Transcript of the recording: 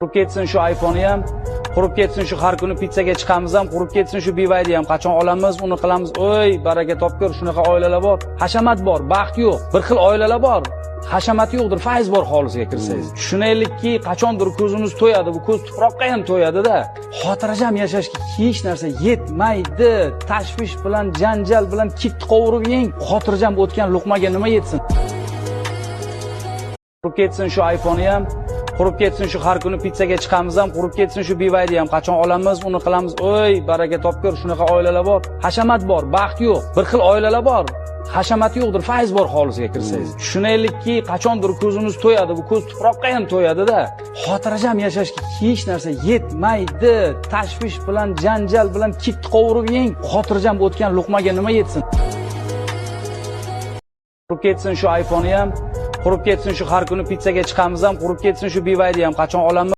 Qurib ketsin shu iPhone'i ham, qurib ketsin shu har kuni pizzaga chiqamiz ham, qurib ketsin shu BYD ham. Qachon olamiz, uni qilamiz. Oy, baraka topgur, shunaqa oilalar bor. Hashamat bor, baxt yo'q. Bir xil oilalar bor. Hashamati yo'qdir, fayz bor hovlisiga kirsangiz. Tushunaylikki, qachondir ko'zimiz to'yadi, bu ko'z tuproqqa ham to'yadi-da. Xotirjam yashashga hech narsa yetmaydi. Tashvish bilan, janjal bilan kitni qovurib yeng. Xotirjam o'tgan luqmaga nima yetsin? Qurib ketsin shu iPhone'i ham, qurib ketsin shu har kuni pizzaga chiqamiz ham, qurib ketsin shu BYD ham. Qachon olamiz, uni qilamiz. Oy, baraka topgur, shunaqa oilalar bor. Hashamat bor, baxt yo'q. Bir xil oilalar bor. Hashamati yo'qdir, fayz bor hovlisiga kirsangiz. Tushunaylikki, qachondir ko'zimiz to'yadi, bu ko'z tuproqqa ham to'yadi-da. Xotirjam yashashga hech narsa yetmaydi. Tashvish bilan, janjal bilan kitni qovurib yeng. Xotirjam o'tgan luqmaga nima yetsin? Qurib ketsin shu iPhone'i ham, qurib ketsin shu har kuni pizzaga chiqamiz ham, qurib ketsin shu BYD ham. Qachon olamiz?